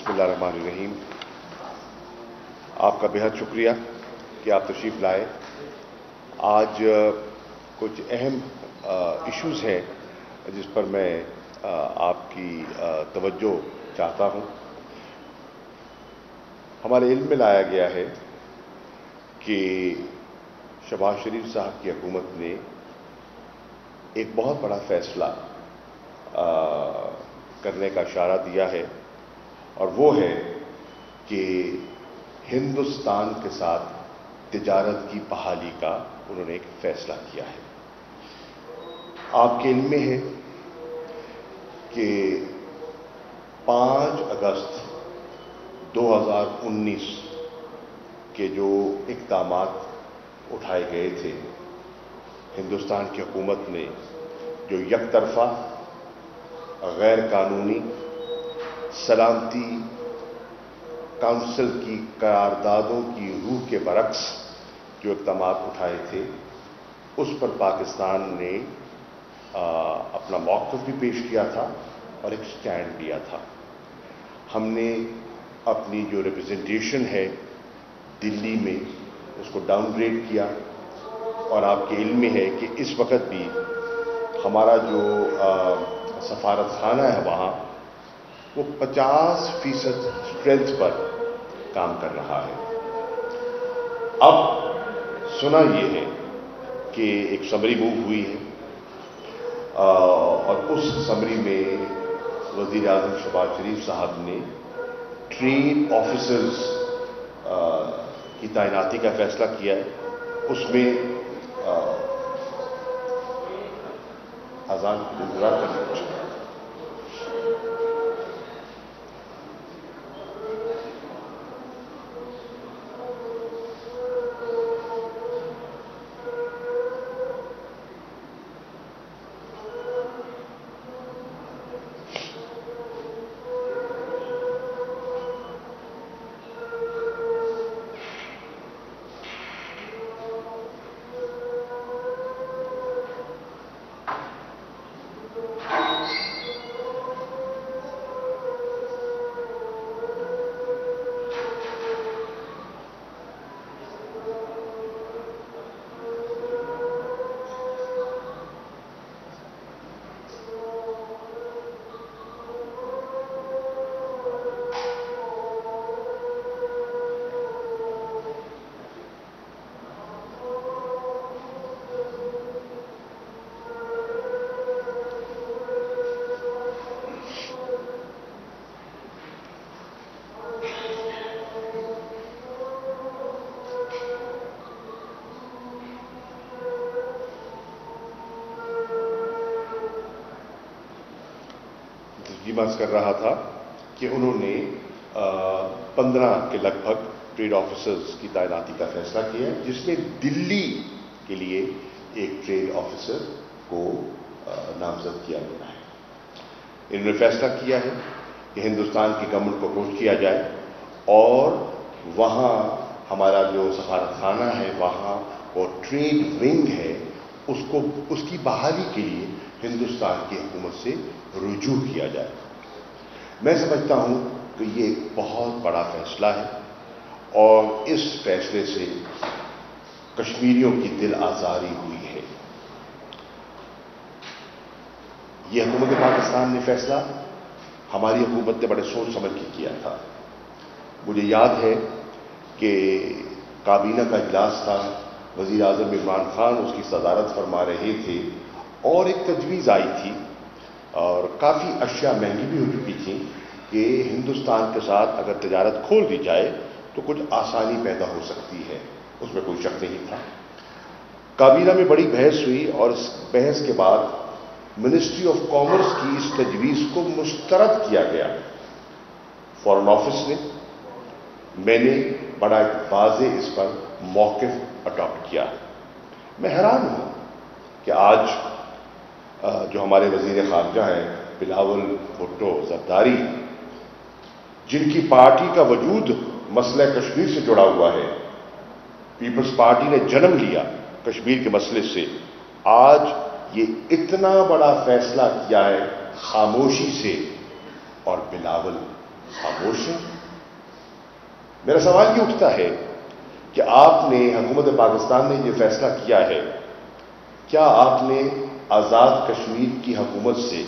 بسم اللہ الرحمن الرحیم. آپ کا بہت شکریہ کہ آپ تشریف لائے. آج کچھ اہم ایشوز ہیں جس پر میں آپ کی توجہ چاہتا ہوں. ہمارے علم میں لایا گیا ہے کہ شہباز شریف صاحب کی حکومت نے ایک بہت بڑا فیصلہ کرنے کا اشارہ دیا ہے، اور وہ ہے کہ ہندوستان کے ساتھ تجارت کی بحالی کا انہوں نے ایک فیصلہ کیا ہے. آپ کے علم میں ہے کہ 5 اگست 2019 کے جو اقدامات اٹھائے گئے تھے، ہندوستان کی حکومت نے جو یک طرفہ غیر قانونی سلامتی کونسل کی قراردادوں کی روح کے برعکس جو اقدامات اٹھائے تھے، اس پر پاکستان نے اپنا موقف بھی پیش کیا تھا اور ایک سٹینڈ لیا تھا. ہم نے اپنی جو ریپرزنٹیشن ہے دلی میں اس کو ڈاؤن گریڈ کیا، اور آپ کے علم میں ہے کہ اس وقت بھی ہمارا جو سفارت خانہ ہے وہاں وہ 50% اسٹرینتھ پر کام کر رہا ہے. اب سنا یہ ہے کہ ایک سمری موو ہوئی ہے، اور اس سمری میں وزیر اعظم شہباز شریف صاحب نے ٹریڈ آفیسرز کی تعیناتی کا فیصلہ کیا ہے. اس میں اذان کی انتظار کرنے کر رہا تھا کہ انہوں نے 15 کے لگ بھگ ٹریڈ آفیسرز کی تعیناتی کا فیصلہ کیا ہے، جس میں دلی کے لیے ایک ٹریڈ آفیسر کو نامزد کیا گیا ہے. انہوں نے فیصلہ کیا ہے کہ ہندوستان کی گورنمنٹ کو اپروچ کیا جائے اور وہاں ہمارا جو سفارت خانہ ہے وہاں وہ ٹریڈ ونگ ہے اس کی بحالی کے لیے ہندوستان کی حکومت سے رجوع کیا جائے. میں سمجھتا ہوں کہ یہ ایک بہت بڑا فیصلہ ہے، اور اس فیصلے سے کشمیریوں کی دل آزاری ہوئی ہے. یہ حکومت پاکستان نے فیصلہ ہماری حکومت نے بڑے سوچ سمجھ کے کیا تھا. مجھے یاد ہے کہ کابینہ کا اجلاس تھا، وزیر اعظم عمران خان اس کی صدارت فرما رہے تھے، اور ایک تجویز آئی تھی اور کافی اشیاء مہنگی بھی ہو چکی تھیں کہ ہندوستان کے ساتھ اگر تجارت کھول دی جائے تو کچھ آسانی پیدا ہو سکتی ہے. اس میں کوئی شک نہیں تھا. کابینہ میں بڑی بحث ہوئی، اور اس بحث کے بعد منسٹری آف کامرس کی اس تجویز کو مسترد کیا گیا. فارن آفس نے، میں نے بڑا واضح اس پر موقف اڈاپٹ کیا. میں حیران ہوں کہ آج جو ہمارے وزیر خارجہ ہیں بلاول بھٹو زرداری، جن کی پارٹی کا وجود مسئلہ کشمیر سے جڑا ہوا ہے، پیپلز پارٹی نے جنم لیا کشمیر کے مسئلے سے، آج یہ اتنا بڑا فیصلہ کیا ہے خاموشی سے، اور بلاول خاموش ہیں. میرا سوال یہ اٹھتا ہے کہ آپ نے, حکومت پاکستان نے یہ فیصلہ کیا ہے, کیا آپ نے آزاد کشمیر کی حکومت سے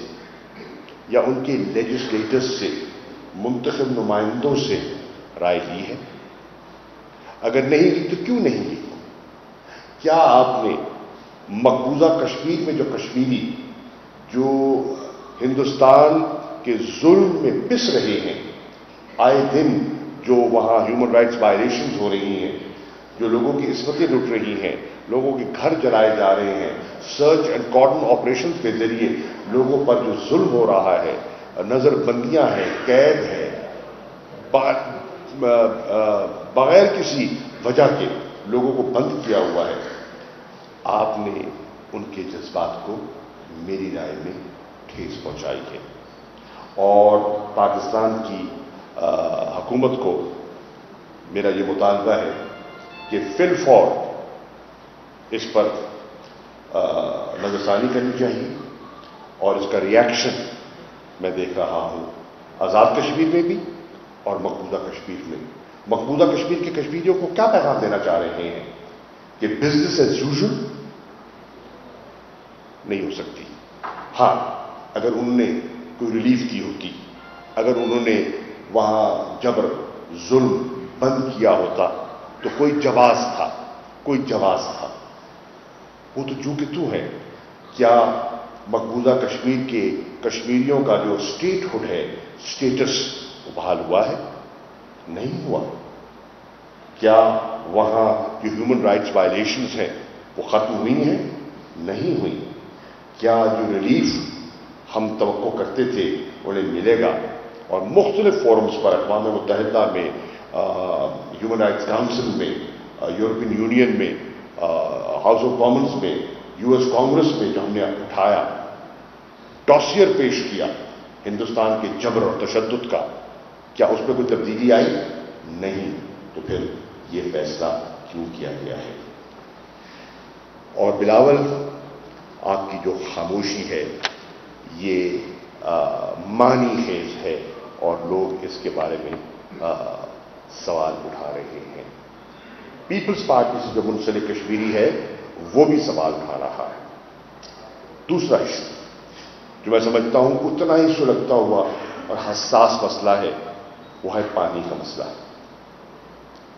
یا ان کے لیجسلیٹرز سے, منتخب نمائندوں سے رائے لی ہے؟ اگر نہیں لی تو کیوں نہیں لی؟ کیا آپ نے مقبوضہ کشمیر میں جو کشمیری جو ہندوستان کے ظلم میں پس رہے ہیں, آئے دن جو وہاں ہیومن رائٹس وائلیشنز ہو رہی ہیں, جو لوگوں کی عصمتیں لٹ رہی ہیں, لوگوں کے گھر جلائے جا رہے ہیں, سرچ اینڈ کارڈن آپریشن کے ذریعے لوگوں پر جو ظلم ہو رہا ہے, نظر بندیاں ہیں, قید ہے, بغیر کسی وجہ کے لوگوں کو بند کیا ہوا ہے, آپ نے ان کے جذبات کو میری رائے میں ٹھیس پہنچائی ہے. اور پاکستان کی حکومت کو میرا یہ مطالبہ ہے کہ فی الفور اس پر نظر ثانی کرنی چاہیے, اور اس کا ریئیکشن میں دیکھ رہا ہوں آزاد کشمیر میں بھی اور مقبوضہ کشمیر میں. مقبوضہ کشمیر کے کشمیریوں کو کیا پیغام دینا چاہ رہے ہیں کہ بزنس ایز یوزول نہیں ہو سکتی. ہاں, اگر انہوں نے کوئی ریلیف دی ہوتی, اگر انہوں نے وہاں جبر ظلم بند کیا ہوتا تو کوئی جواز تھا, کوئی جواز تھا. وہ تو چونکہ تو ہے. کیا مقبوضہ کشمیر کے کشمیریوں کا جو اسٹیٹ ہوڈ ہے, اسٹیٹس, وہ بحال ہوا ہے؟ نہیں ہوا. کیا وہاں جو ہیومن رائٹس وائلیشنز ہیں وہ ختم ہوئی ہیں؟ نہیں ہوئی. کیا جو ریلیف ہم توقع کرتے تھے انہیں ملے گا؟ اور مختلف فورمز پر, اقوام متحدہ میں, ہیومن رائٹس کاؤنسل میں, یورپین یونین میں, ہاؤس آف کامنز میں, یو ایس کانگریس میں, جو ہم نے اٹھایا, ڈاسیر پیش کیا ہندوستان کے جبر اور تشدد کا, کیا اس پہ کوئی تبدیلی آئی؟ نہیں. تو پھر یہ فیصلہ کیوں کیا گیا ہے؟ اور بلاول, آپ کی جو خاموشی ہے یہ معنی خیز ہے, اور لوگ اس کے بارے میں سوال اٹھا رہے ہیں. پیپلز پارٹی سے جو منسلک کشمیری ہے وہ بھی سوال اٹھا رہا ہے. دوسرا ایشو جو میں سمجھتا ہوں اتنا ہی سلگتا ہوا اور حساس مسئلہ ہے, وہ ہے پانی کا مسئلہ.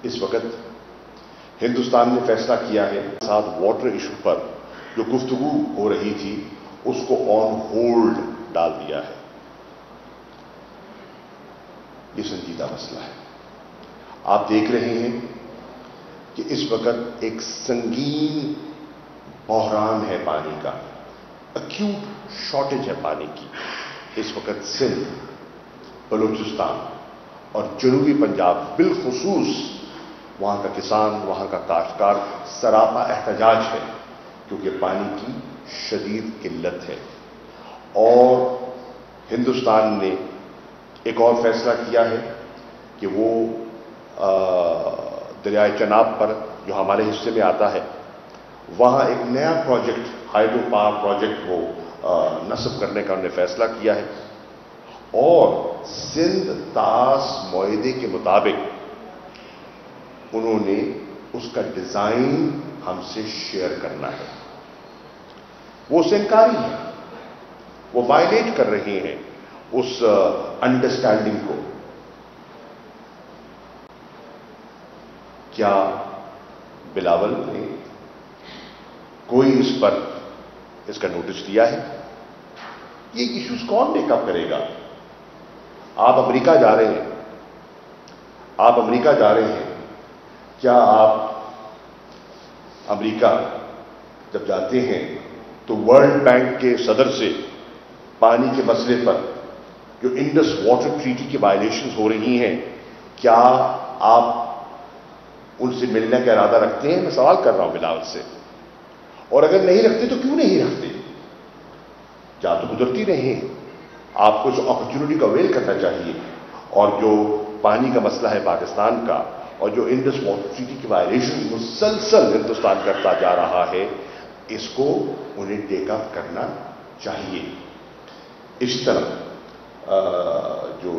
اس وقت ہندوستان نے فیصلہ کیا ہے ساتھ واٹر ایشو پر جو گفتگو ہو رہی تھی اس کو آن ہولڈ ڈال دیا ہے. یہ سنجیدہ مسئلہ ہے. آپ دیکھ رہے ہیں کہ اس وقت ایک سنگین بحران ہے پانی کا, ایکیوٹ شارٹیج ہے پانی کی. اس وقت سندھ, بلوچستان اور جنوبی پنجاب بالخصوص, وہاں کا کسان, وہاں کا کاشتکار سراپا احتجاج ہے, کیونکہ پانی کی شدید قلت ہے. اور ہندوستان نے ایک اور فیصلہ کیا ہے کہ وہ دریائے چناب پر جو ہمارے حصے میں آتا ہے وہاں ایک نیا پروجیکٹ, ہائیڈرو پاور پروجیکٹ, وہ نصب کرنے کا انہوں نے فیصلہ کیا ہے. اور سندھ طاس معاہدے کے مطابق انہوں نے اس کا ڈیزائن ہم سے شیئر کرنا ہے. وہ اس سے انکاری ہیں, وہ وائلیٹ کر رہے ہیں اس انڈرسٹینڈنگ کو. کیا بلاول نے کوئی اس پر اس کا نوٹس دیا ہے؟ یہ ایشوز کون میک اپ کرے گا؟ آپ امریکہ جا رہے ہیں, آپ امریکہ جا رہے ہیں, کیا آپ امریکہ جب جاتے ہیں تو ورلڈ بینک کے صدر سے پانی کے مسئلے پر جو انڈس واٹر ٹریٹی کی وائلیشنز ہو رہی ہیں, کیا آپ ان سے ملنے کا ارادہ رکھتے ہیں؟ میں سوال کر رہا ہوں بلاول سے. اور اگر نہیں رکھتے تو کیوں نہیں رکھتے؟ جا تو گزرتی رہے ہیں, آپ کو اس اپرچونٹی کا ویل کرنا چاہیے. اور جو پانی کا مسئلہ ہے پاکستان کا, اور جو انڈس واٹر ٹریٹی کی وائلیشن مسلسل ہندوستان کرتا جا رہا ہے, اس کو انہیں ٹیک اپ کرنا چاہیے. اس طرح جو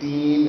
3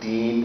3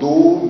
2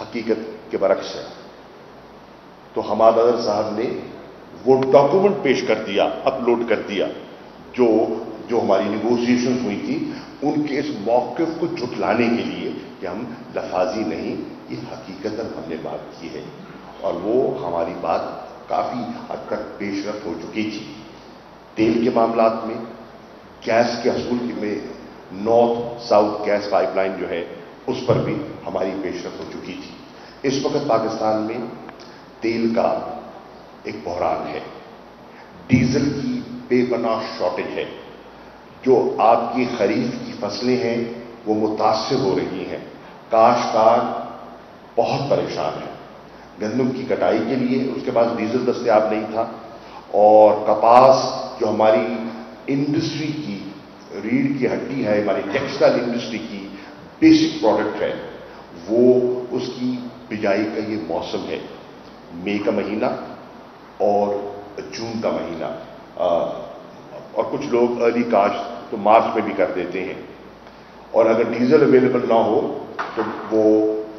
حقیقت کے برعکس ہے. تو حماد اظہر صاحب نے وہ ڈاکومنٹ پیش کر دیا, اپلوڈ کر دیا, جو ہماری نیگوسیشن ہوئی تھی, ان کے اس موقف کو جھٹلانے کے لیے کہ ہم لفاظی نہیں, یہ حقیقتاً ہم نے بات کی ہے. اور وہ ہماری بات کافی حد تک پیش رفت ہو چکی تھی. تیل کے معاملات میں, گیس کے حصول میں, north south gas pipeline جو ہے اس پر بھی ہماری پیش رفت ہو چکی تھی. اس وقت پاکستان میں تیل کا ایک بحران ہے, ڈیزل کی بے پناہ شارٹیج ہے. جو آپ کی خریف کی فصلیں ہیں وہ متاثر ہو رہی ہیں, کاشتکار بہت پریشان ہے. گندم کی کٹائی کے لیے اس کے پاس ڈیزل دستیاب نہیں تھا, اور کپاس جو ہماری انڈسٹری کی ریڑھ کی ہڈی ہے, ہماری ٹیکسٹائل انڈسٹری کی بیسک پروڈکٹ ہے, وہ اس کی بجائی کا یہ موسم ہے, مئی کا مہینہ اور جون کا مہینہ, اور کچھ لوگ ارلی کاشت تو مارچ میں بھی کر دیتے ہیں. اور اگر ڈیزل اویلیبل نہ ہو تو وہ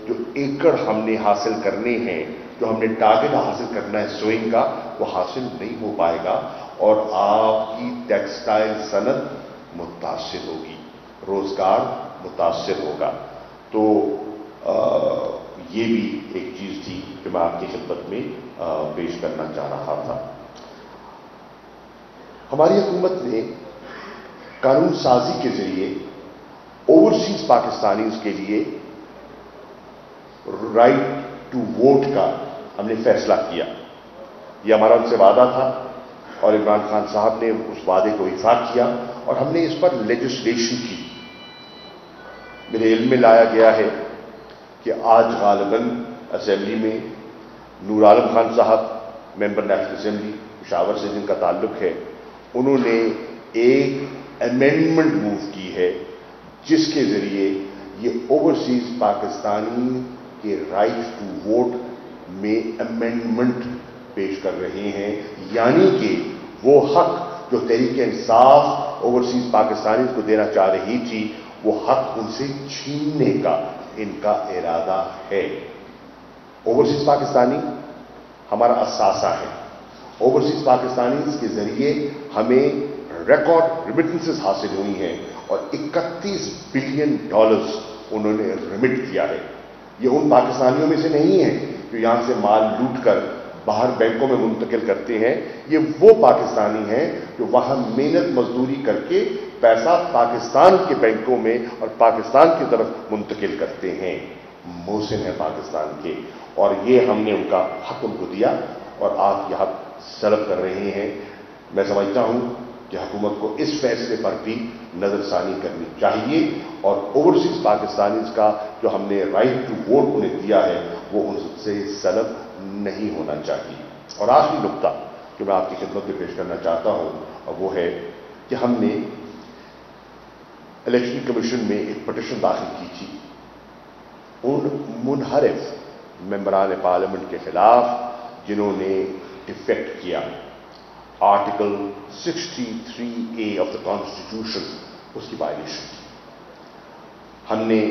جو ایکڑ ہم نے حاصل کرنے ہیں, جو ہم نے ٹارگٹ حاصل کرنا ہے سوئنگ کا, وہ حاصل نہیں ہو پائے گا, اور آپ کی ٹیکسٹائل صنعت متاثر ہوگی, روزگار متاثر ہوگا. تو یہ بھی ایک چیز تھی کہ میں آپ کی خدمت میں پیش کرنا چاہ رہا تھا. ہماری حکومت نے قانون سازی کے ذریعے اوورسیز پاکستانیز کے لیے رائٹ ٹو ووٹ کا ہم نے فیصلہ کیا. یہ ہمارا ان سے وعدہ تھا, اور عمران خان صاحب نے اس وعدے کو وفاق کیا, اور ہم نے اس پر لیجسلیشن کی. میرے علم میں لایا گیا ہے کہ آج غالباً اسمبلی میں نور عالم خان صاحب, ممبر نیشنل اسمبلی پشاور سے جن کا تعلق ہے, انہوں نے ایک امینڈمنٹ موو کی ہے جس کے ذریعے یہ اوورسیز پاکستانی کے رائٹ ٹو ووٹ میں امینڈمنٹ پیش کر رہے ہیں. یعنی کہ وہ حق جو تحریک انصاف اوورسیز پاکستانی کو دینا چاہ رہی تھی, وہ حق ان سے چھیننے کا ان کا ارادہ ہے. اوورسیز پاکستانی ہمارا اثاثہ ہے. اوورسیز پاکستانی کے ذریعے ہمیں ریکارڈ ریمیٹنسز حاصل ہوئی ہیں, اور $31 بلین انہوں نے ریمٹ کیا ہے. یہ ان پاکستانیوں میں سے نہیں ہیں جو یہاں سے مال لوٹ کر باہر بینکوں میں منتقل کرتے ہیں. یہ وہ پاکستانی ہیں جو وہاں محنت مزدوری کر کے پیسہ پاکستان کے بینکوں میں اور پاکستان کی طرف منتقل کرتے ہیں. محسن ہیں پاکستان کے, اور یہ ہم نے ان کا حق ان کو دیا, اور آپ یہ حق سلب کر رہے ہیں. میں سمجھتا ہوں کہ حکومت کو اس فیصلے پر بھی نظر ثانی کرنی چاہیے, اور اوورسیز پاکستانیز کا جو ہم نے رائٹ ٹو ووٹ انہیں دیا ہے وہ ان سے سلب نہیں ہونا چاہیے. اور آخری نقطہ جو میں آپ کی خدمت میں پیش کرنا چاہتا ہوں, اور وہ ہے کہ ہم نے الیکشن کمیشن میں ایک پٹیشن داخل کی تھی ان منحرف ممبران پارلیمنٹ کے خلاف جنہوں نے ڈیفیکٹ کیا. Article 63A of the constitution, اس کی وائلیشن کی. ہم نے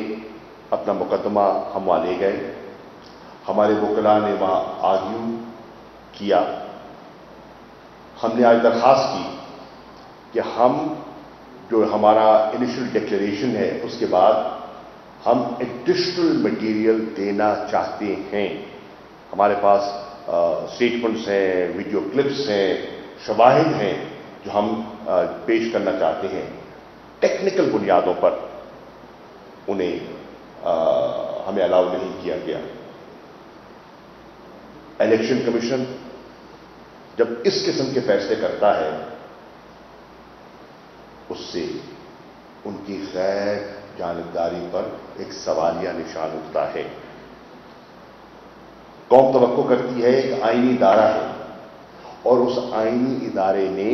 اپنا مقدمہ ہم وہاں لے گئے, ہمارے وکلاء نے وہاں آرگیو کیا. ہم نے آج درخواست کی کہ ہم جو ہمارا انیشل ڈکلیریشن ہے اس کے بعد ہم ایڈیشنل مٹیریل دینا چاہتے ہیں. ہمارے پاس اسٹیٹمنٹس ہیں, ویڈیو کلپس ہیں, شواہد ہیں جو ہم پیش کرنا چاہتے ہیں. ٹیکنیکل بنیادوں پر انہیں ہمیں الاؤ نہیں کیا گیا. الیکشن کمیشن جب اس قسم کے فیصلے کرتا ہے اس سے ان کی غیر جانبداری پر ایک سوالیہ نشان اٹھتا ہے. قوم توقع کرتی ہے, ایک آئینی ادارہ ہے, اور اس آئینی ادارے نے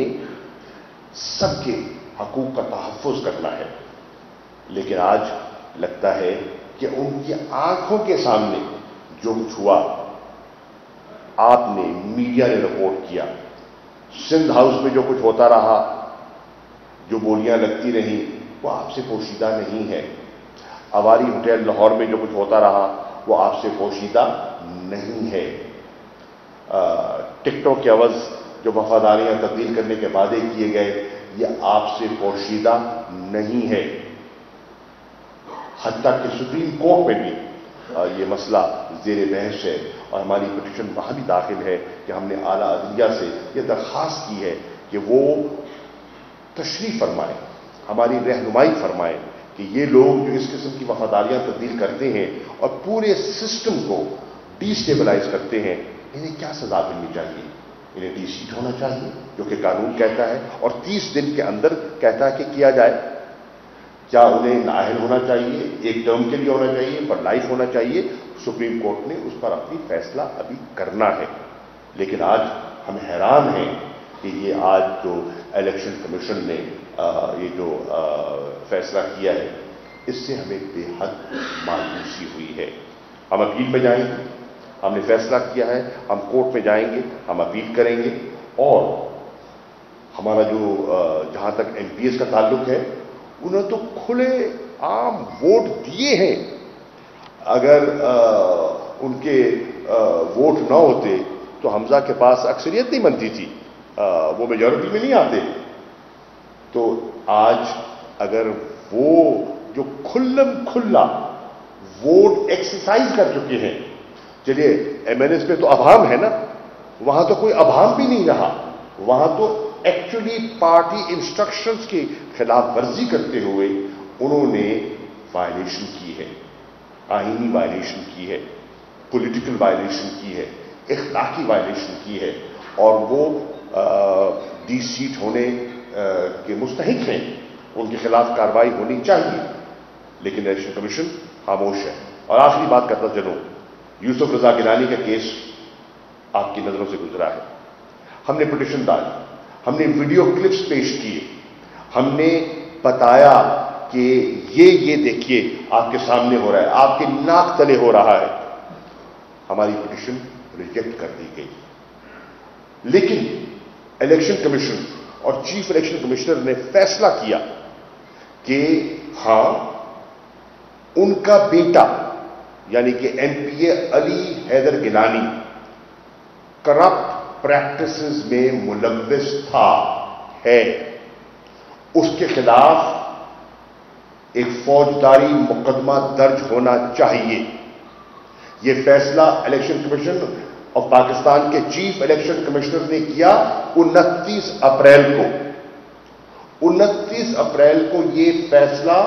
سب کے حقوق کا تحفظ کرنا ہے. لیکن آج لگتا ہے کہ ان کی آنکھوں کے سامنے جو کچھ ہوا, آپ نے, میڈیا نے رپورٹ کیا, سندھ ہاؤس میں جو کچھ ہوتا رہا, جو گولیاں لگتی رہیں, وہ آپ سے پوشیدہ نہیں ہے. اواری ہوٹل لاہور میں جو کچھ ہوتا رہا, وہ آپ سے پوشیدہ نہیں ہے. ٹکٹوں کے عوض جو وفاداریاں تبدیل کرنے کے وعدے کیے گئے یہ آپ سے پوشیدہ نہیں ہے. حتیٰ کہ سپریم کورٹ میں بھی یہ مسئلہ زیر بحث ہے اور ہماری پٹیشن وہاں بھی داخل ہے کہ ہم نے اعلیٰ عدلیہ سے یہ درخواست کی ہے کہ وہ تشریح فرمائیں, ہماری رہنمائی فرمائیں کہ یہ لوگ جو اس قسم کی وفاداریاں تبدیل کرتے ہیں اور پورے سسٹم کو ڈی اسٹیبلائز کرتے ہیں, انہیں کیا سزا ملنی چاہیے. انہیں ڈی سیٹ ہونا چاہیے جو کہ قانون کہتا ہے اور 30 دن کے اندر کہتا ہے کہ کیا جائے. کیا انہیں نااہل ہونا چاہیے, ایک ٹرم کے لیے ہونا چاہیے, پر لائف ہونا چاہیے؟ سپریم کورٹ نے اس پر اپنی فیصلہ ابھی کرنا ہے. لیکن آج ہم حیران ہیں کہ یہ آج جو الیکشن کمیشن نے یہ جو فیصلہ کیا ہے اس سے ہمیں بے حد مایوسی ہوئی ہے. ہم اپیل میں جائیں گے, ہم نے فیصلہ کیا ہے, ہم کورٹ میں جائیں گے, ہم اپیل کریں گے اور ہمارا جو جہاں تک ایم پی ایس کا تعلق ہے انہوں نے تو کھلے عام ووٹ دیے ہیں. اگر ان کے ووٹ نہ ہوتے تو حمزہ کے پاس اکثریت نہیں بنتی تھی, وہ میجورٹی میں نہیں آتے. تو آج اگر وہ جو کھلم کھلا ووٹ ایکسرسائز کر چکے ہیں, چلیے ایم این ایس پہ تو ابہام ہے نا, وہاں تو کوئی ابہام بھی نہیں رہا, وہاں تو ایکچولی پارٹی انسٹرکشنز کی خلاف ورزی کرتے ہوئے انہوں نے وائلیشن کی ہے, آئینی وائلیشن کی ہے, پولیٹیکل وائلیشن کی ہے, اخلاقی وائلیشن کی ہے اور وہ ڈی سیٹ ہونے کے مستحق ہیں. ان کے خلاف کارروائی ہونی چاہیے. لیکن الیکشن کمیشن خاموش ہے. اور آخری بات کرتا چلوں, یوسف رضا گیلانی کا کیس آپ کی نظروں سے گزرا ہے. ہم نے پٹیشن ڈالی, ہم نے ویڈیو کلپس پیش کیے, ہم نے بتایا کہ یہ دیکھیے آپ کے سامنے ہو رہا ہے, آپ کے ناک تلے ہو رہا ہے. ہماری پٹیشن ریجیکٹ کر دی گئی. لیکن الیکشن کمیشن اور چیف الیکشن کمشنر نے فیصلہ کیا کہ ہاں ان کا بیٹا یعنی کہ ایم پی اے علی حیدر گیلانی کرپٹ پریکٹسز میں ملوث تھا ہے, اس کے خلاف ایک فوجداری مقدمہ درج ہونا چاہیے. یہ فیصلہ الیکشن کمیشن آف پاکستان کے چیف الیکشن کمشنر نے کیا 29 اپریل کو. 29 اپریل کو یہ فیصلہ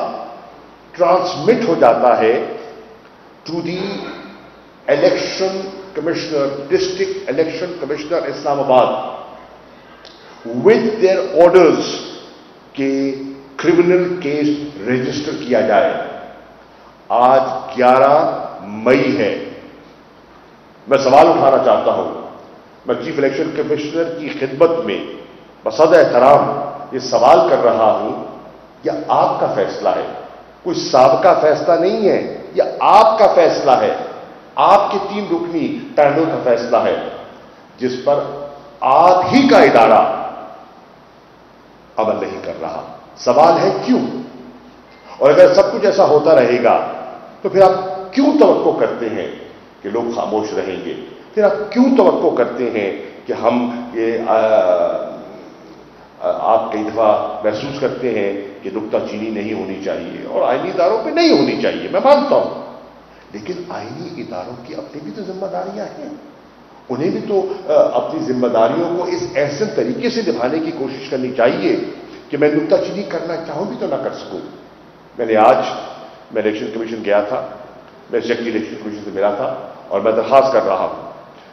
ٹرانسمٹ ہو جاتا ہے to the election commissioner, district election commissioner Islamabad with their orders کہ کرمنل کیس رجسٹر کیا جائے. آج 11 مئی ہے. میں سوال اٹھانا چاہتا ہوں, میں چیف الیکشن کمشنر کی خدمت میں بصد احترام یہ سوال کر رہا ہوں, یہ آپ کا فیصلہ ہے, کوئی سابقہ فیصلہ نہیں ہے, یہ آپ کا فیصلہ ہے, آپ کے 3 رکنی پینل کا فیصلہ ہے جس پر آپ ہی کا ادارہ عمل نہیں کر رہا. سوال ہے کیوں؟ اور اگر سب کچھ ایسا ہوتا رہے گا تو پھر آپ کیوں توقع کرتے ہیں کہ لوگ خاموش رہیں گے؟ پھر آپ کیوں توقع کرتے ہیں کہ ہم یہ آپ کئی دفعہ محسوس کرتے ہیں کہ نکتہ چینی نہیں ہونی چاہیے اور آئینی اداروں پہ نہیں ہونی چاہیے, میں مانتا ہوں, لیکن آئینی اداروں کی اپنی بھی تو ذمہ داریاں ہیں. انہیں بھی تو اپنی ذمہ داریوں کو اس احسن طریقے سے نبھانے کی کوشش کرنی چاہیے کہ میں نکتہ چینی کرنا چاہوں بھی تو نہ کر سکوں. میں الیکشن کمیشن گیا تھا, میں سیکرٹری الیکشن کمیشن سے ملا تھا اور میں درخواست کر رہا ہوں,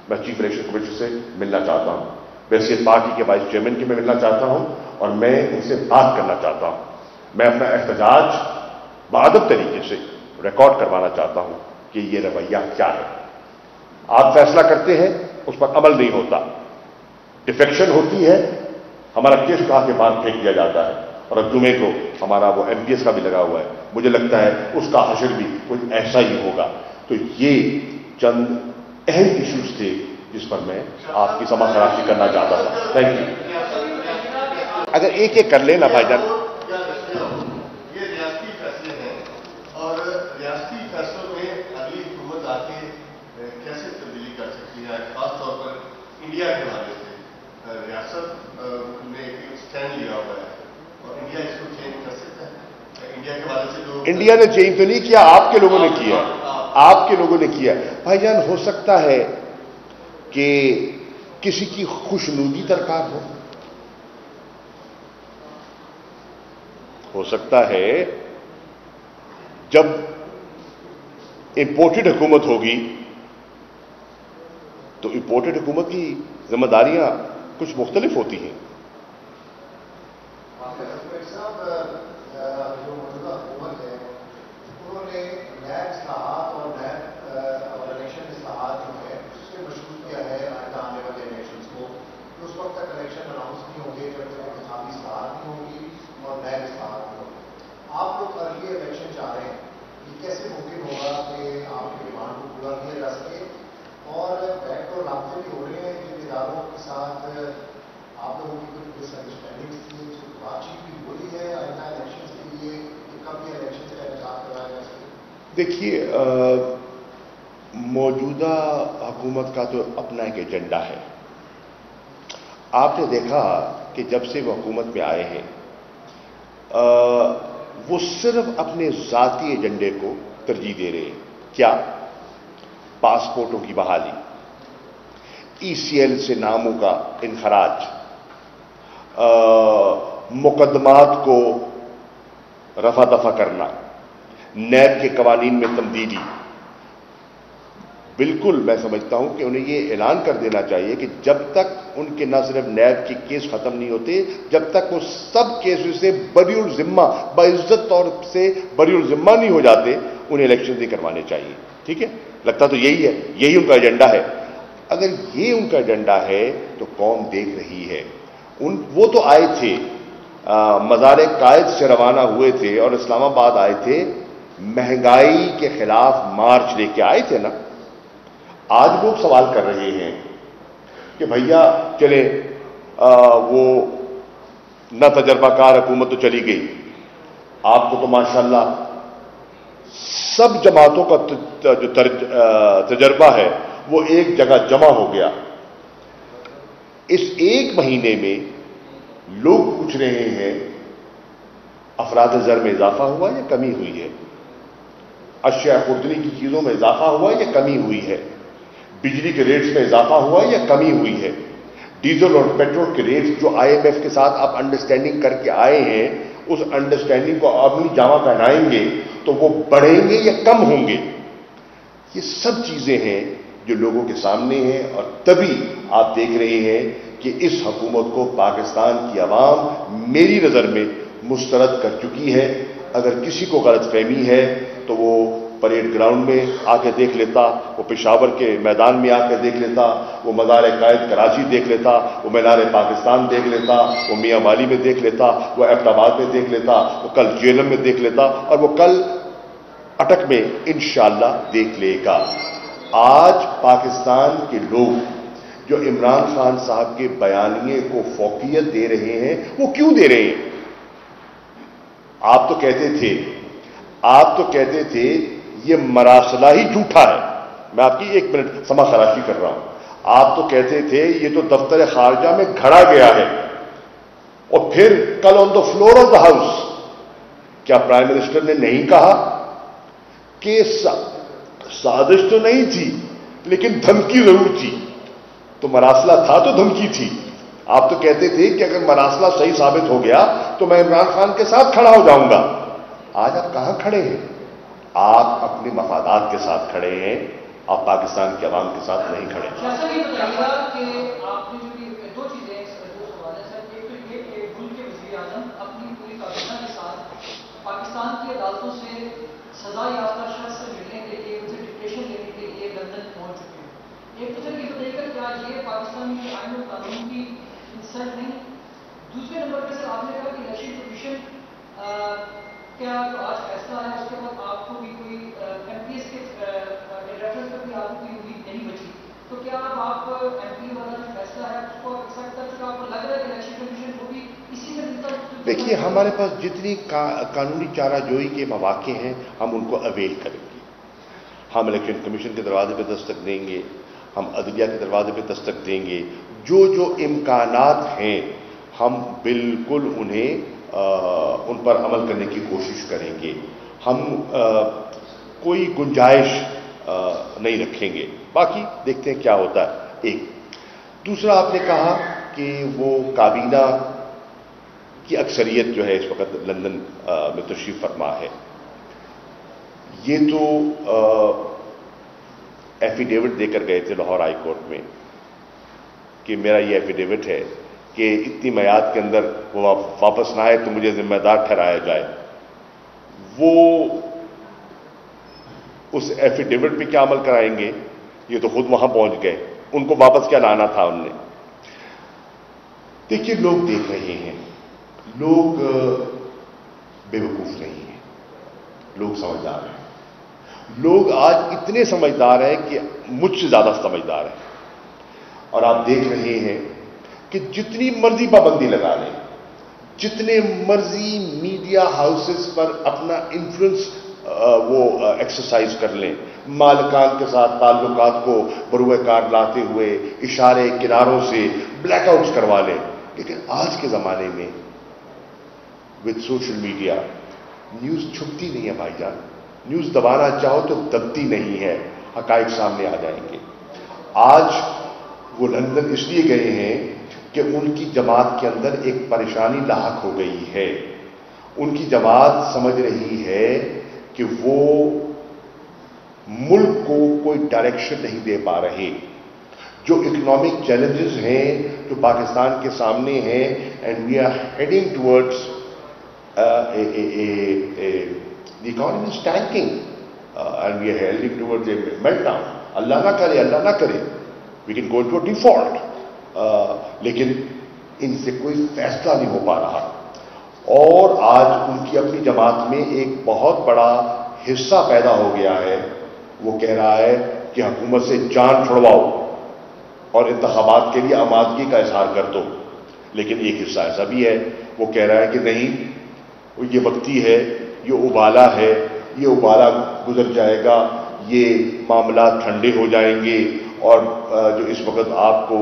میں چیف الیکشن کمیشن سے ملنا چاہتا ہوں, ویسے پارٹی کے وائس چیئرمین کے میں ملنا چاہتا ہوں اور میں ان سے بات کرنا چاہتا ہوں. میں اپنا احتجاج بادب طریقے سے ریکارڈ کروانا چاہتا ہوں کہ یہ رویہ کیا ہے. آپ فیصلہ کرتے ہیں, اس پر عمل نہیں ہوتا, ڈیفیکشن ہوتی ہے, ہمارا کیس اٹھا کے باہر پھینک دیا جاتا ہے اور اب جمعے کو ہمارا وہ ایم پی ایس کا بھی لگا ہوا ہے. مجھے لگتا ہے اس کا حشر بھی کچھ ایسا ہی ہوگا. تو یہ چند اہم ایشوز تھے جس پر میں آپ کی سما خراشی کرنا چاہتا تھا. Thank you. اگر ایک ایک کر لینا بھائی جان. یہ ریاستی فیصلے ہیں اور ریاستی فیصلوں میں اگلی حکومت آتی ہے خاص طور پر انڈیا کے حوالے سے ریاست نے ایک اسٹینڈ لیا ہوا ہے اور انڈیا اس کو چینج کر سکتا ہے؟ انڈیا کے حوالے سے جو انڈیا نے چینج تو نہیں کیا، آپ کے لوگوں نے کیا، آپ کے لوگوں نے کیا بھائی جان. ہو سکتا ہے کہ کسی کی خوشنودی درکار ہو سکتا ہے جب امپورٹڈ حکومت ہوگی تو امپورٹڈ حکومت کی ذمہ داریاں کچھ مختلف ہوتی ہیں. آپ لوگ ارلی الیکشن چاہ رہے ہیں، یہ کیسے ممکن ہوگا کہ آپ کی ڈیمانڈ کو پورا کیا جا سکے؟ اور بیک ڈور رابطے بھی ہو رہے ہیں جن اداروں کے ساتھ آپ لوگوں کی کچھ ڈس انڈرسٹینڈنگس تھی، اس کی بات چیت بھی ہو رہی ہے آئندہ الیکشن کے لیے کہ کب یہ الیکشن کا انعقاد کرایا جا سکے؟ دیکھیے، موجودہ حکومت کا تو اپنا ایک ایجنڈا ہے. آپ نے دیکھا کہ جب سے وہ حکومت میں آئے ہیں وہ صرف اپنے ذاتی ایجنڈے کو ترجیح دے رہے ہیں. کیا؟ پاسپورٹوں کی بحالی، ای سی ایل سے ناموں کا انخراج، مقدمات کو رفع دفع کرنا، نیب کے قوانین میں تبدیلی. بالکل میں سمجھتا ہوں کہ انہیں یہ اعلان کر دینا چاہیے کہ جب تک ان کے نہ صرف نیب کے کیس ختم نہیں ہوتے، جب تک وہ سب کیسوں سے بری الذمہ، باعزت طور سے بری الذمہ نہیں ہو جاتے، انہیں الیکشن نہیں کروانے چاہیے. ٹھیک ہے، لگتا تو یہی ہے، یہی ان کا ایجنڈا ہے. اگر یہ ان کا ایجنڈا ہے تو قوم دیکھ رہی ہے. وہ تو آئے تھے، مزار قائد سے روانہ ہوئے تھے اور اسلام آباد آئے تھے، مہنگائی کے خلاف مارچ لے کے آئے تھے نا. آج لوگ سوال کر رہے ہیں کہ بھیا چلے وہ نہ تجربہ کار حکومت تو چلی گئی، آپ کو تو ماشاءاللہ سب جماعتوں کا جو تجربہ ہے وہ ایک جگہ جمع ہو گیا. اس ایک مہینے میں لوگ پوچھ رہے ہیں افراد زر میں اضافہ ہوا یا کمی ہوئی ہے، اشیاء خوردنی کی چیزوں میں اضافہ ہوا یا کمی ہوئی ہے، بجلی کے ریٹس میں اضافہ ہوا یا کمی ہوئی ہے، ڈیزل اور پیٹرول کے ریٹس جو آئی ایم ایف کے ساتھ آپ انڈرسٹینڈنگ کر کے آئے ہیں، اس انڈرسٹینڈنگ کو اپنی جامہ پہنائیں گے تو وہ بڑھیں گے یا کم ہوں گے. یہ سب چیزیں ہیں جو لوگوں کے سامنے ہیں، اور تبھی آپ دیکھ رہے ہیں کہ اس حکومت کو پاکستان کی عوام میری نظر میں مسترد کر چکی ہے. اگر کسی کو غلط فہمی ہے تو وہ پریڈ گراؤنڈ میں آ کے دیکھ لیتا، وہ پشاور کے میدان میں آ کے دیکھ لیتا، وہ مزار قائد کراچی دیکھ لیتا، وہ مینار پاکستان دیکھ لیتا، وہ میاں والی میں دیکھ لیتا، وہ ایبٹ آباد میں دیکھ لیتا، وہ کل جیلم میں دیکھ لیتا، اور وہ کل اٹک میں انشاءاللہ دیکھ لے گا. آج پاکستان کے لوگ جو عمران خان صاحب کے بیانیے کو فوقیت دے رہے ہیں، وہ کیوں دے رہے ہیں؟ آپ تو کہتے تھے یہ مراسلہ ہی جھوٹا ہے. میں آپ کی 1 منٹ سما خراشی کر رہا ہوں. آپ تو کہتے تھے یہ تو دفتر خارجہ میں گھڑا گیا ہے، اور پھر کل on the floor of the house کیا پرائم منسٹر نے نہیں کہا کہ سازش تو نہیں تھی لیکن دھمکی ضرور تھی؟ تو مراسلہ تھا تو دھمکی تھی. آپ تو کہتے تھے کہ اگر مراسلہ صحیح ثابت ہو گیا تو میں عمران خان کے ساتھ کھڑا ہو جاؤں گا. آج آپ کہاں کھڑے ہیں؟ آپ اپنے مفادات کے ساتھ کھڑے ہیں، آپ پاکستان کے عوام کے ساتھ نہیں کھڑے. یہ بتائیے کہ آپ نے جو 2 چیزیں 2 سوال ہیں سر. ایک تو یہ کہ ملک کے وزیر اعظم اپنی پوری کابینہ کے ساتھ پاکستان کی عدالتوں سے سزا یافتہ شخص سے ملنے کے لیے، ان سے ڈکٹیشن لینے کے لیے لندن پہنچ چکے ہیں. ایک تو سر یہ بتائیے کہ کیا یہ پاکستان کے آئین و قانون کی انسلٹ نہیں؟ دوسرے نمبر پہ سر آپ نے کہا کہ الیکشن کمیشن کیا جو آج فیصلہ ہے اس کے بعد آپ کو بھی کوئی ایم پی ایس کے ریفرنس پر بھی آپ کو کوئی امید نہیں بچی، تو کیا آپ ایم پی والا جو فیصلہ ہے اس کو ایکسیپٹ کر چکا؟ آپ کو لگ رہا ہے کہ الیکشن کمیشن کو بھی اسی میں ملتا؟ دیکھیے، ہمارے پاس جتنی قانونی چارہ جوئی کے مواقع ہیں ہم ان کو اویل کریں گے. ہم الیکشن کمیشن کے دروازے پہ دستک دیں گے، ہم عدلیہ کے دروازے پہ دستک دیں گے. جو امکانات ہیں ہم بالکل انہیں ان پر عمل کرنے کی کوشش کریں گے. ہم کوئی گنجائش نہیں رکھیں گے. باقی دیکھتے ہیں کیا ہوتا ہے. ایک دوسرا آپ نے کہا کہ وہ کابینہ کی اکثریت جو ہے اس وقت لندن میں تشریف فرما ہے. یہ تو ایفیڈیوٹ دے کر گئے تھے لاہور ہائی کورٹ میں کہ میرا یہ ایفیڈیوٹ ہے کہ اتنی میعاد کے اندر وہ واپس نہ آئے تو مجھے ذمہ دار ٹھہرایا جائے. وہ اس ایفیڈیوٹ پہ کیا عمل کرائیں گے؟ یہ تو خود وہاں پہنچ گئے. ان کو واپس کیا لانا تھا ان نے؟ دیکھیے لوگ دیکھ رہے ہیں. لوگ بے وقوف نہیں ہیں. لوگ سمجھدار ہیں. لوگ آج اتنے سمجھدار ہیں کہ مجھ سے زیادہ سمجھدار ہیں. اور آپ دیکھ رہے ہیں کہ جتنی مرضی پابندی لگا لیں, جتنے مرضی میڈیا ہاؤسز پر اپنا انفلوئنس وہ ایکسرسائز کر لیں, مالکان کے ساتھ تعلقات کو بروئے کار لاتے ہوئے اشارے کناروں سے بلیک آؤٹس کروا لیں, لیکن آج کے زمانے میں وتھ سوشل میڈیا نیوز چھپتی نہیں ہے بھائی جان. نیوز دبانا چاہو تو دبتی نہیں ہے, حقائق سامنے آ جائیں گے. آج وہ لندن اس لیے گئے ہیں کہ ان کی جماعت کے اندر ایک پریشانی لاحق ہو گئی ہے. ان کی جماعت سمجھ رہی ہے کہ وہ ملک کو کوئی ڈائریکشن نہیں دے پا رہے. جو اکنامک چیلنجز ہیں جو پاکستان کے سامنے ہیں, and we are heading towards the economy is tanking and we are heading towards a meltdown. اللہ نہ کرے, اللہ نہ کرے, we can go into a default. لیکن ان سے کوئی فیصلہ نہیں ہو پا رہا. اور آج ان کی اپنی جماعت میں ایک بہت بڑا حصہ پیدا ہو گیا ہے. وہ کہہ رہا ہے کہ حکومت سے جان چھڑواؤ اور انتخابات کے لیے آمادگی کا اظہار کر دو. لیکن ایک حصہ ایسا بھی ہے وہ کہہ رہا ہے کہ نہیں, یہ وقتی ہے, یہ ابالا ہے, یہ ابالا گزر جائے گا, یہ معاملات ٹھنڈے ہو جائیں گے. اور جو اس وقت آپ کو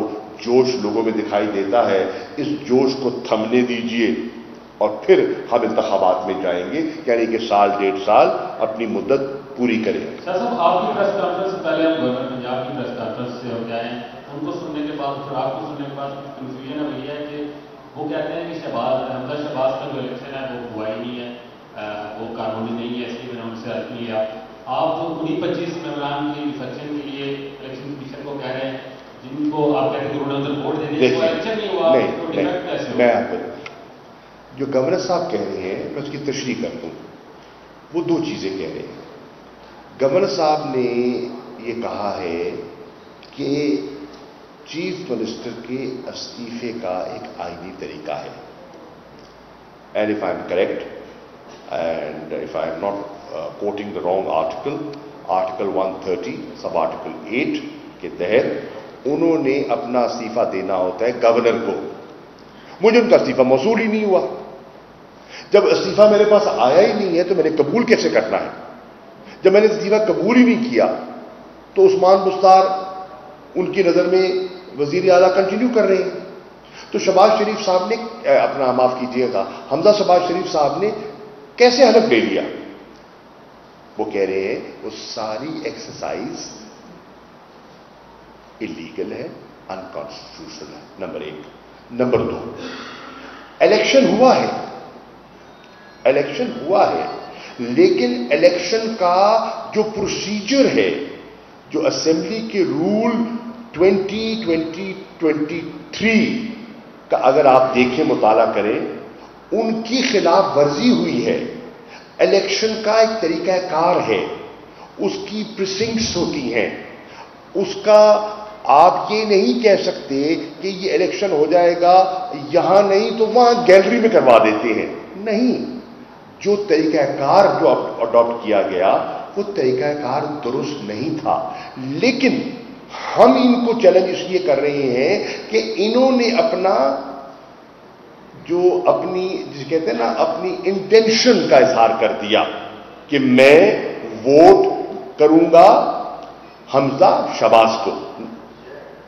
جوش لوگوں میں دکھائی دیتا ہے, اس جوش کو تھمنے دیجئے اور پھر ہم انتخابات میں جائیں گے. یعنی کہ سال ڈیڑھ سال اپنی مدت پوری کریں. سر صاحب آپ کی پریس کانفرنس سے پہلے ہم گورنر پنجاب کی پریس کانفرنس سے ہو جائیں, ان کو سننے کے بعد پھر آپ کو سننے کے بعد کنفیوژن ہے وہی ہے کہ وہ کہتے ہیں کہ حمزہ شہباز کا جو الیکشن ہے وہ ہوا ہی نہیں ہے, وہ قانونی نہیں ہے, اس لیے میں نے ان سے عرض کیا. آپ جو 19-25 ممبران کی ریفیکشن کے لیے الیکشن کمیشن کو کہہ رہے ہیں, جن کو آپ کہتے ہیں کہ انہوں نے ووٹ دے دیا, وہ الیکشن نہیں ہوا, تو ڈیفیکٹ کیسے ہوا؟ میں آپ کو جو گورنر صاحب کہہ رہے ہیں میں اس کی تشریح کر دوں. وہ دو چیزیں کہہ رہے ہیں. گورنر صاحب نے یہ کہا ہے کہ چیف منسٹر کے استعفے کا ایک آئینی طریقہ ہے. And if I am correct and if I am not quoting the wrong article, article 130 sub article 8 کے تحت انہوں نے اپنا استعفیٰ دینا ہوتا ہے گورنر کو. مجھے ان کا استعفیٰ موصول ہی نہیں ہوا. جب استعفیٰ میرے پاس آیا ہی نہیں ہے تو میں نے قبول کیسے کرنا ہے؟ جب میں نے استعفیٰ قبول ہی نہیں کیا تو عثمان بستار ان کی نظر میں وزیر اعلیٰ کنٹینیو کر رہے ہیں. تو شہباز شریف صاحب نے اپنا معاف کیجیے گا حمزہ شہباز شریف صاحب نے کیسے حلف لے لیا؟ وہ کہہ رہے ہیں وہ ساری ایکسرسائز اللیگل ہے, انکانسٹیٹیوشنل ہے. نمبر 1. نمبر 2, الیکشن ہوا ہے, الیکشن ہوا ہے, لیکن الیکشن کا جو پروسیجر ہے, جو اسمبلی کے رول 2023 کا اگر آپ دیکھیں, مطالعہ کریں, ان کی خلاف ورزی ہوئی ہے. الیکشن کا ایک طریقہ کار ہے, اس کی پریسنکٹس ہوتی ہیں, اس کا آپ یہ نہیں کہہ سکتے کہ یہ الیکشن ہو جائے گا یہاں نہیں تو وہاں گیلری میں کروا دیتے ہیں. نہیں, جو طریقہ کار جو اڈاپٹ کیا گیا وہ طریقہ کار درست نہیں تھا. لیکن ہم ان کو چیلنج اس لیے کر رہے ہیں کہ انہوں نے اپنا جو اپنی جسے کہتے ہیں نا اپنی انٹینشن کا اظہار کر دیا کہ میں ووٹ کروں گا حمزہ شہباز کو.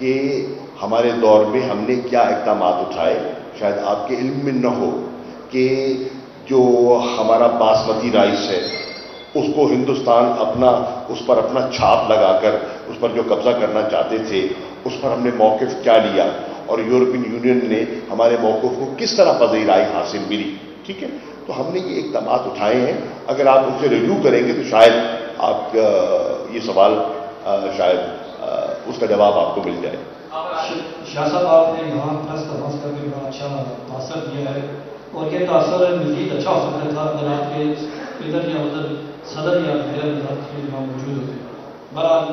کہ ہمارے دور میں ہم نے کیا اقدامات اٹھائے. شاید آپ کے علم میں نہ ہو کہ جو ہمارا باسمتی رائس ہے اس کو ہندوستان اس پر اپنا چھاپ لگا کر اس پر جو قبضہ کرنا چاہتے تھے اس پر ہم نے موقف کیا لیا اور یورپین یونین نے ہمارے موقف کو کس طرح پذیرائی حاصل ملی. ٹھیک ہے, تو ہم نے یہ اقدامات اٹھائے ہیں. اگر آپ ان سے رجوع کریں گے تو شاید آپ یہ سوال شاید اس کا جواب آپ کو مل جائے. شاہ صاحب, آپ نے یہاں پریس کانفرنس کر کے بڑا اچھا تاثر دیا ہے اور یہ تاثر مزید اچھا ہو سکتا تھا اگر آپ کے اسپیکر یا صدر یا وزیر داخلہ موجود ہوتے. بہرحال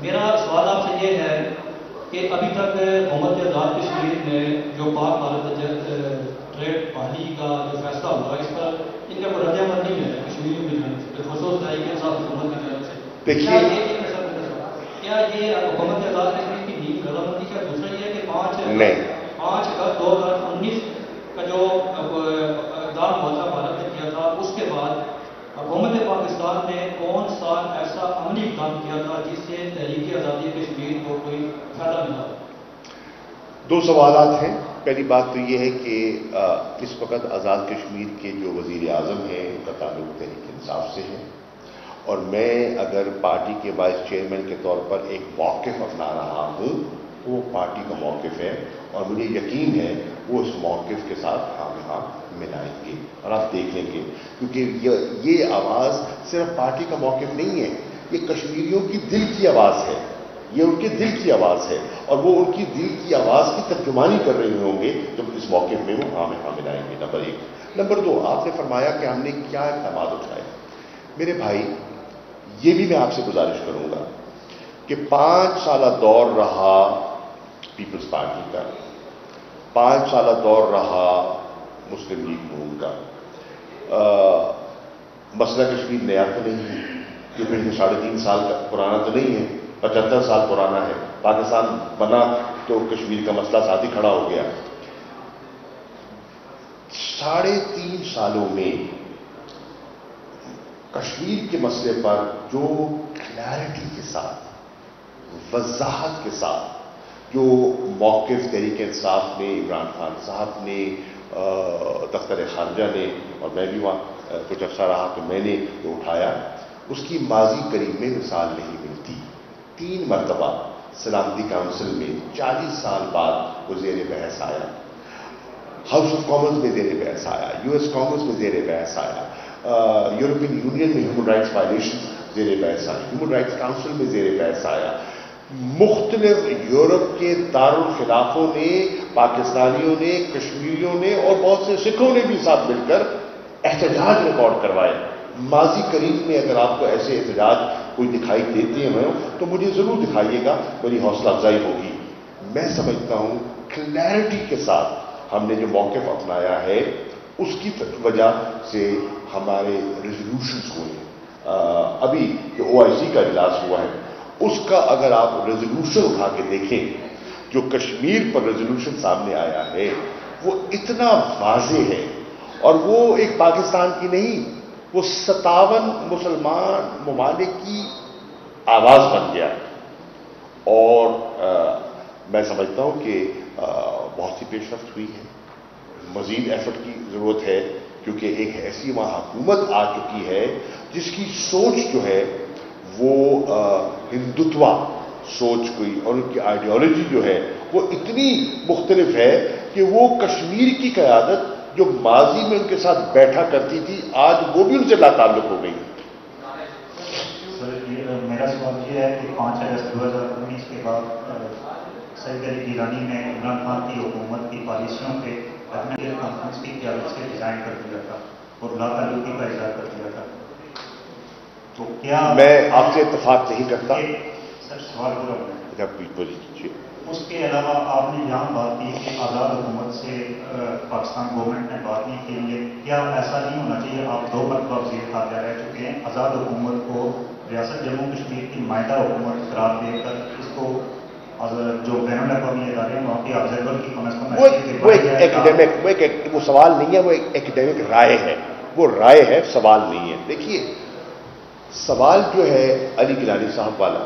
میرا سوال آپ سے یہ ہے کہ ابھی تک حکومت آزاد کشمیر میں جو پاک بھارت ٹریڈ بحالی کا جو فیصلہ ہوا اس پر ان کا کوئی رد عمل نہیں ہے کشمیریوں کی جانب سے, خصوص طریقے کے ساتھ حکومت کی جانب سے. کیا یہ حکومت آزاد کشمیر کی نیند رضامندی کا؟ دوسرا یہ ہے کہ 5 اگست 2019 کا جو اقدام ہوا تھا بھارت نے کیا تھا, اس کے بعد حکومت پاکستان نے کون سا ایسا عملی اقدام کیا تھا جس سے تحریک آزادی کشمیر کو کوئی فائدہ ملا؟ 2 سوالات ہیں. پہلی بات تو یہ ہے کہ اس وقت آزاد کشمیر کے جو وزیر اعظم ہیں ان کا تعلق تحریک انصاف سے ہے اور میں اگر پارٹی کے وائس چیئرمین کے طور پر ایک موقف اپنا رہا ہوں تو وہ پارٹی کا موقف ہے اور مجھے یقین ہے وہ اس موقف کے ساتھ ہاں ملائیں گے اور آپ دیکھ لیں گے, کیونکہ یہ آواز صرف پارٹی کا موقف نہیں ہے, یہ کشمیریوں کی دل کی آواز ہے, یہ ان کے دل کی آواز ہے اور وہ ان کی دل کی آواز کی ترجمانی کر رہے ہوں گے جب اس موقف میں وہ ہاں ملائیں گے. نمبر 1. نمبر 2, آپ نے فرمایا کہ ہم نے کیا اقدامات اٹھائے. میرے بھائی, یہ بھی میں آپ سے گزارش کروں گا کہ 5 سالہ دور رہا پیپلز پارٹی کا, 5 سالہ دور رہا مسلم لیگ نون کا. مسئلہ کشمیر نیا تو نہیں ہے, یہ پچھلے 3.5 سال کا پرانا تو نہیں ہے, 75 سال پرانا ہے. پاکستان بنا تو کشمیر کا مسئلہ ساتھ ہی کھڑا ہو گیا. 3.5 سالوں میں کشمیر کے مسئلے پر جو کلیئرٹی کے ساتھ, وضاحت کے ساتھ جو موقف تحریک انصاف نے, عمران خان صاحب نے, دفتر خارجہ نے اور میں بھی وہاں کچھ عرصہ رہا تو میں نے جو اٹھایا, اس کی ماضی قریب میں مثال نہیں ملتی. 3 مرتبہ سلامتی کونسل میں 40 سال بعد وہ زیر بحث آیا, ہاؤس آف کامنز میں زیر بحث آیا, US کانگریس میں زیر بحث آیا, یورپین یونین میں ہیومن رائٹس وائلیشن زیر بحث آئی, ہیومن رائٹس کاؤنسل میں زیر بحث آیا. مختلف یورپ کے دارالخلافوں نے, پاکستانیوں نے, کشمیریوں نے اور بہت سے سکھوں نے بھی ساتھ مل کر احتجاج ریکارڈ کروائے. ماضی قریب میں اگر آپ کو ایسے احتجاج کوئی دکھائی دیتے ہیں تو مجھے ضرور دکھائیے گا, میری حوصلہ افزائی ہوگی. میں سمجھتا ہوں کلیئرٹی کے ساتھ ہم نے جو موقف اپنایا ہے اس کی وجہ سے ہمارے ریزولوشنز ہوئے ہیں. ابھی جو OIC کا اجلاس ہوا ہے اس کا اگر آپ ریزولوشن اٹھا کے دیکھیں, جو کشمیر پر ریزولوشن سامنے آیا ہے وہ اتنا واضح ہے اور وہ ایک پاکستان کی نہیں, وہ 57 مسلمان ممالک کی آواز بن گیا. اور میں سمجھتا ہوں کہ بہت سی پیش رفت ہوئی ہے, مزید ایفرٹ کی ضرورت ہے کیونکہ ایک ایسی وہاں حکومت آ چکی ہے جس کی سوچ جو ہے وہ ہندوتوا سوچ کوئی اور ان کی آئیڈیالوجی جو ہے وہ اتنی مختلف ہے کہ وہ کشمیر کی قیادت جو ماضی میں ان کے ساتھ بیٹھا کرتی تھی آج وہ بھی ان سے لا تعلق ہو گئی. میرا سوال یہ ہے کہ 5 اگست 2019 کے بعد سید علی گیلانی نے عمران خان کی حکومت کی پالیسیوں پہ نیشنل کانفرنس کی قیادت سے ڈیزائن کر دیا تھا اور لا تعلقی کا اظہار کر دیا تھا. تو کیا میں آپ سے اتفاق نہیں کرتا. سر سوال پورا بولیے. اس کے علاوہ آپ نے یہاں بات کی کہ آزاد حکومت سے پاکستان گورنمنٹ نے بات نہیں کے لیے کیا ایسا نہیں ہونا چاہیے؟ آپ 2 مرتبہ وزیر خارجہ رہ چکے ہیں, آزاد حکومت کو ریاست جموں کشمیر کی نمائندہ حکومت قرار دے کر اس کو جو بین الاقوامی ادارے ہیں وہاں کے آبزرور کی کم از کم وہ ایک وہ سوال نہیں ہے, وہ ایک ایکڈیمک رائے ہے, وہ رائے ہے, سوال نہیں ہے. دیکھیے سوال جو ہے علی گیلانی صاحب والا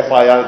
FIR